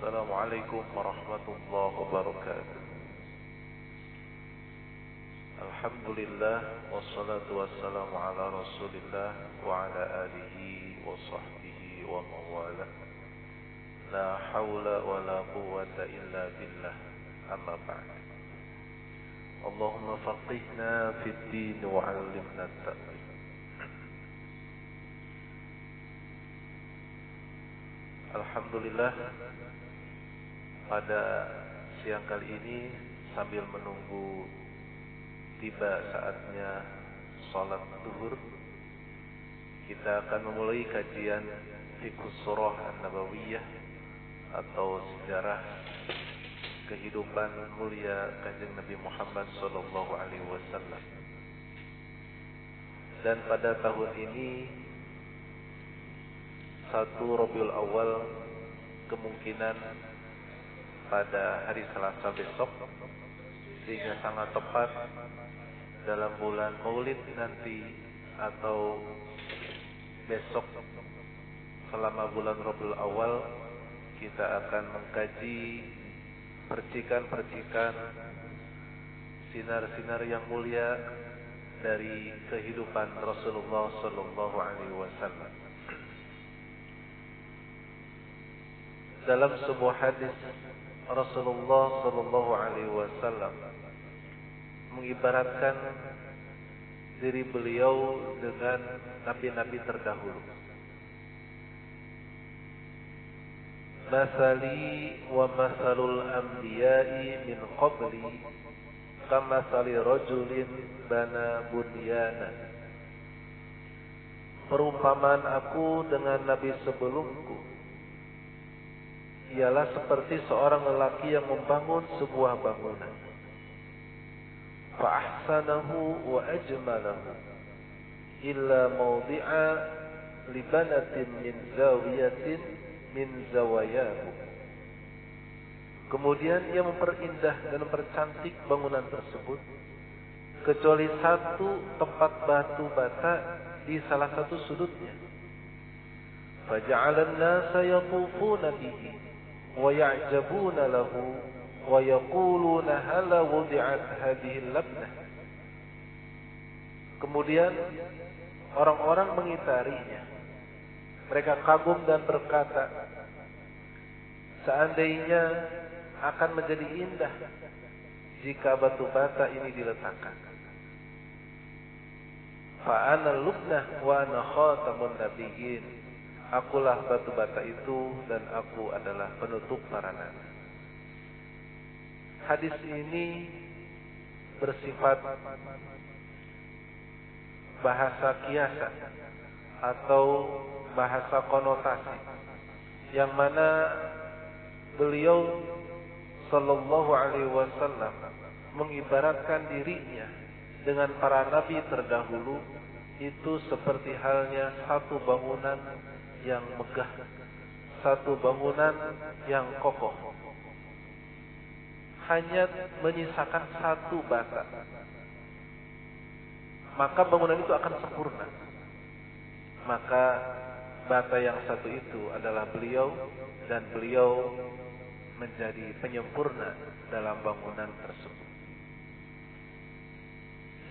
Assalamualaikum warahmatullahi wabarakatuh. Alhamdulillah wassalatu wassalamu ala Rasulillah wa ala alihi wa sahbihi wa mawala. La hawla wa la quwwata illa billah. Amma ba'd. Allahumma faqihna fid din wa 'allimna at-ta'wil. Alhamdulillah, pada siang kali ini sambil menunggu tiba saatnya salat zuhur, kita akan memulai kajian Fiqhus Surah An-Nabawiyah atau sejarah kehidupan mulia Kanjeng Nabi Muhammad sallallahu alaihi wasallam. Dan pada tahun ini 1 Rabiul Awal, kemungkinan pada hari Selasa besok, sehingga sangat tepat dalam bulan Maulid nanti atau besok selama bulan Rabiul Awal kita akan mengkaji percikan-percikan sinar-sinar yang mulia dari kehidupan Rasulullah sallallahu alaihi wasallam. Dalam sebuah hadis, Rasulullah sallallahu alaihi wasallam mengibaratkan diri beliau dengan nabi-nabi terdahulu. Masali wa masalul anbiya'i min qabli kamasali rajulin bana bunyana. Perumpamaan aku dengan nabi sebelumku ialah seperti seorang lelaki yang membangun sebuah bangunan. Fa ahsanahu wa ajmalahu illa mawdi'a libanatin min zawiyatin min zawayahu. Kemudian ia memperindah dan mempercantik bangunan tersebut kecuali satu tempat batu bata di salah satu sudutnya. Faja'ala an-nasa yatufuna bihi wa ya'jabuna lahu wa yaquluna hal wudi'at hadhihi al-labnah. Kemudian orang-orang mengitarinya. Mereka kagum dan berkata, seandainya akan menjadi indah jika batu bata ini diletakkan. Fa ana lubnah wa ana khatamun nabiyyin. Akulah batu bata itu dan aku adalah penutup para nabi. Hadis ini bersifat bahasa kiasan atau bahasa konotasi, yang mana beliau sallallahu alaihi wasallam mengibaratkan dirinya dengan para nabi terdahulu itu seperti halnya satu bangunan yang megah, satu bangunan yang kokoh, hanya menyisakan satu bata, maka bangunan itu akan sempurna. Maka bata yang satu itu adalah beliau, dan beliau menjadi penyempurna dalam bangunan tersebut.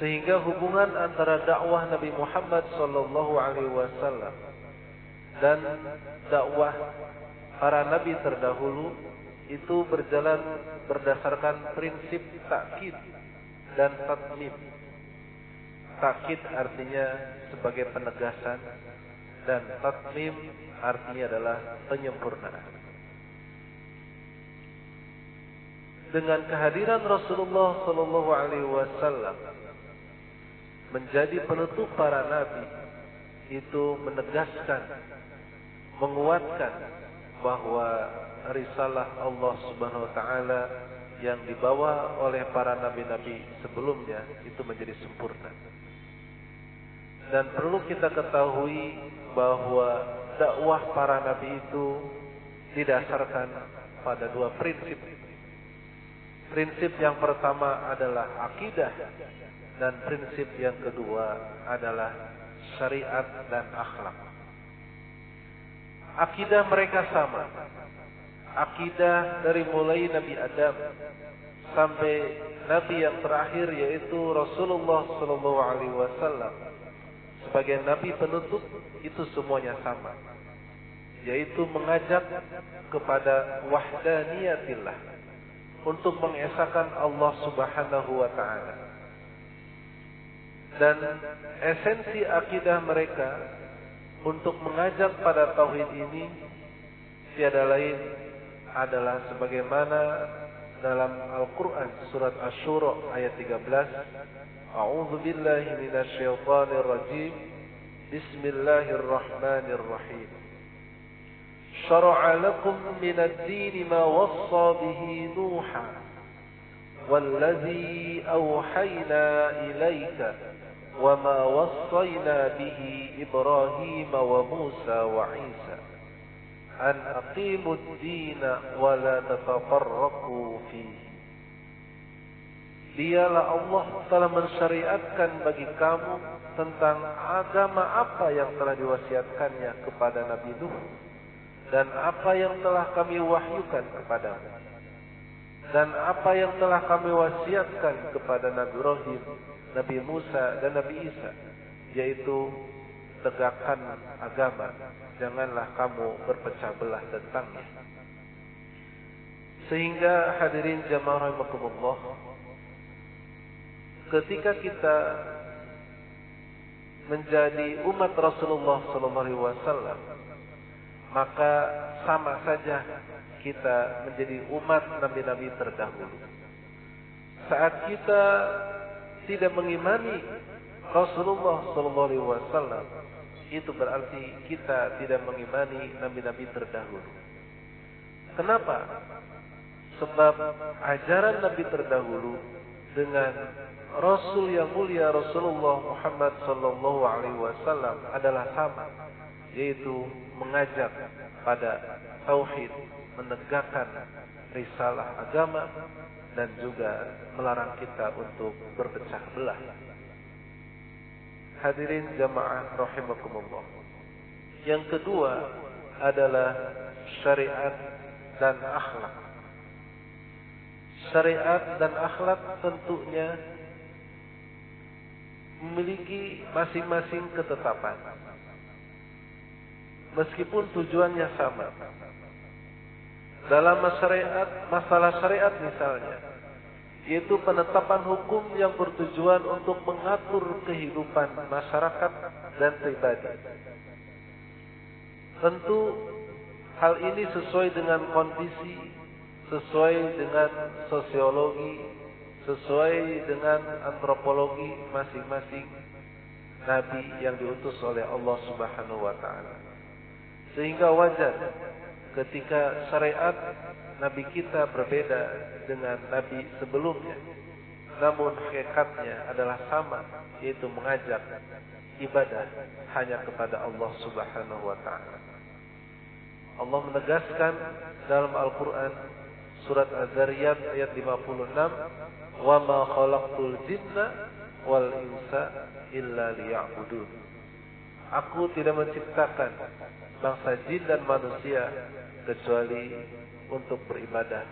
Sehingga hubungan antara dakwah Nabi Muhammad sallallahu alaihi wasallam dan dakwah para nabi terdahulu itu berjalan berdasarkan prinsip takkid dan tatmim. Takkid artinya sebagai penegasan dan tatmim artinya adalah penyempurnaan. Dengan kehadiran Rasulullah sallallahu alaihi wasallam menjadi penutup para nabi, itu menegaskan, menguatkan bahwa risalah Allah Subhanahu wa taala yang dibawa oleh para nabi-nabi sebelumnya itu menjadi sempurna. Dan perlu kita ketahui bahwa dakwah para nabi itu didasarkan pada dua prinsip. Prinsip yang pertama adalah akidah, dan prinsip yang kedua adalah syariat dan akhlak. Akidah mereka sama. akidah dari mulai Nabi Adam sampai Nabi yang terakhir yaitu Rasulullah Sallallahu Alaihi Wasallam sebagai Nabi penutup itu semuanya sama, yaitu mengajak kepada wahdaniyatillah, untuk mengesahkan Allah Subhanahu wa Ta'ala. Dan esensi akidah mereka untuk mengajak pada tauhid ini tiada lain adalah sebagaimana dalam Al-Quran surat Asy-Syura ayat 13, A'udzu billahi minasyaitonir rajim. Bismillahirrahmanirrahim. Syara'a lakum minad din ma wassa bihi Nuha wallazi awhayna ilaika wa ma wassayna bihi Ibrahim wa Musa wa Isa an aqimud dina wa la tatafarraqu fihi. Dialah Allah telah mensyariatkan bagi kamu tentang agama apa yang telah diwasiatkannya kepada Nabi Nuh dan apa yang telah kami wahyukan kepadamu dan apa yang telah kami wasiatkan kepada Nabi Ibrahim, Nabi Musa dan Nabi Isa, yaitu tegakkan agama, janganlah kamu berpecah belah tentangnya. Sehingga hadirin jamaah rahimakumullah, ketika kita menjadi umat Rasulullah sallallahu alaihi wasallam, maka sama saja kita menjadi umat nabi-nabi terdahulu. Saat kita tidak mengimani Rasulullah sallallahu alaihi wasallam, itu berarti kita tidak mengimani nabi-nabi terdahulu. Kenapa? Sebab ajaran nabi terdahulu dengan Rasul yang mulia Rasulullah Muhammad sallallahu alaihi wasallam adalah sama, yaitu mengajak pada tauhid, menegakkan risalah agama dan juga melarang kita untuk berpecah belah. Hadirin jamaah rahimakumullah. Yang kedua adalah syariat dan akhlak. Syariat dan akhlak tentunya memiliki masing-masing ketetapan, meskipun tujuannya sama. Dalam masalah syariat misalnya, yaitu penetapan hukum yang bertujuan untuk mengatur kehidupan masyarakat dan pribadi. Tentu hal ini sesuai dengan kondisi, sesuai dengan sosiologi, sesuai dengan antropologi masing-masing nabi yang diutus oleh Allah Subhanahu wa Ta'ala. Sehingga wajar ketika syariat nabi kita berbeda dengan nabi sebelumnya, namun hakikatnya adalah sama, yaitu mengajak ibadah hanya kepada Allah Subhanahu wa Ta'ala. Allah menegaskan dalam Al-Quran surat Az-Zariyat ayat 56, wa ma khalaqtul jinna wal insa illa liya'budun. Aku tidak menciptakan bangsa jin dan manusia kecuali untuk beribadah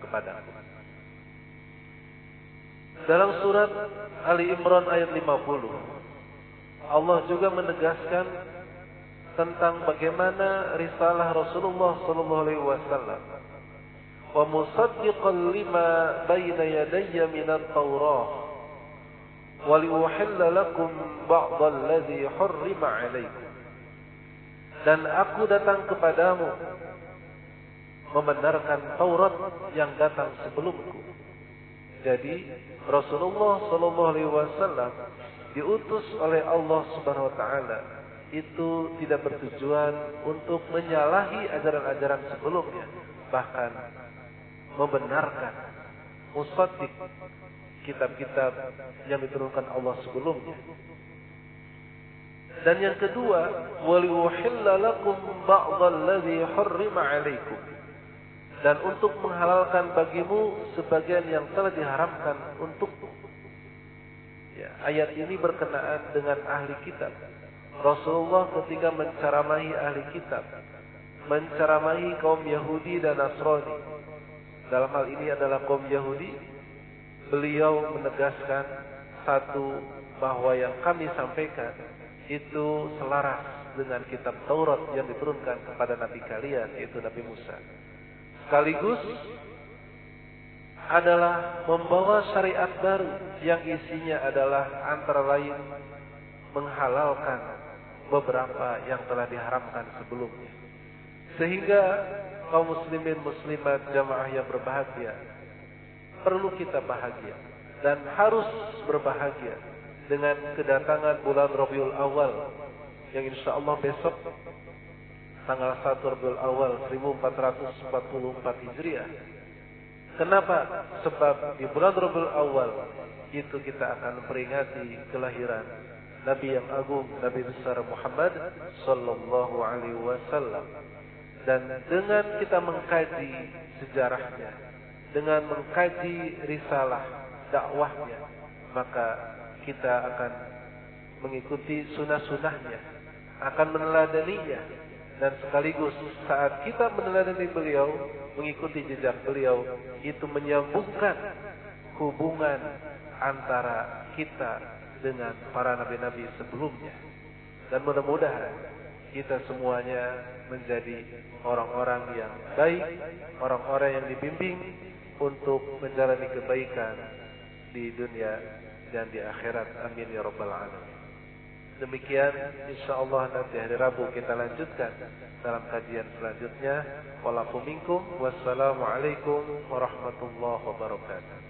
kepadaku. Dalam surat Ali Imran ayat 50, Allah juga menegaskan tentang bagaimana risalah Rasulullah sallallahu alaihi wasallam, wa musaddiqan lima baina yadayya minat Taurah wa liuhilla lakum ba'dal ladzi hurrima 'alaikum. Dan aku datang kepadamu membenarkan Taurat yang datang sebelumku. Jadi Rasulullah sallallahu alaihi wasallam diutus oleh Allah Subhanahu wa taala itu tidak bertujuan untuk menyalahi ajaran-ajaran sebelumnya, bahkan membenarkan, musaddiq kitab-kitab yang diturunkan Allah sebelumnya. Dan yang kedua, waliuhilla lakum ba'dal ladzi hurrima 'alaikum, dan untuk menghalalkan bagimu sebagian yang telah diharamkan untukmu. Ya, ayat ini berkenaan dengan ahli kitab. Rasulullah ketika menceramahi ahli kitab menceramahi kaum Yahudi dan Nasrani. Dalam hal ini adalah kaum Yahudi. Beliau menegaskan satu, bahwa yang kami sampaikan itu selaras dengan kitab Taurat yang diturunkan kepada Nabi kalian, yaitu Nabi Musa. Sekaligus adalah membawa syariat baru yang isinya adalah antara lain menghalalkan beberapa yang telah diharamkan sebelumnya. Sehingga kaum muslimin muslimat jamaah yang berbahagia, perlu kita bahagia dan harus berbahagia dengan kedatangan bulan Rabiul Awal yang insya Allah besok tanggal 1 Rabiul Awal 1444 Hijriah. Kenapa? Sebab di bulan Rabiul Awal itu kita akan memperingati kelahiran Nabi yang agung, Nabi besar Muhammad sallallahu alaihi wasallam. Dan dengan kita mengkaji sejarahnya, dengan mengkaji risalah dakwahnya, maka kita akan mengikuti sunnah-sunnahnya, akan meneladaninya, dan sekaligus saat kita meneladani beliau, mengikuti jejak beliau, itu menyambungkan hubungan antara kita dengan para nabi-nabi sebelumnya. Dan mudah-mudahan kita semuanya menjadi orang-orang yang baik, orang-orang yang dibimbing untuk menjalani kebaikan di dunia dan di akhirat. Amin ya rabbal alamin. Demikian insyaallah nanti hari Rabu kita lanjutkan dalam kajian selanjutnya. Walakum minkum, wassalamualaikum warahmatullahi wabarakatuh.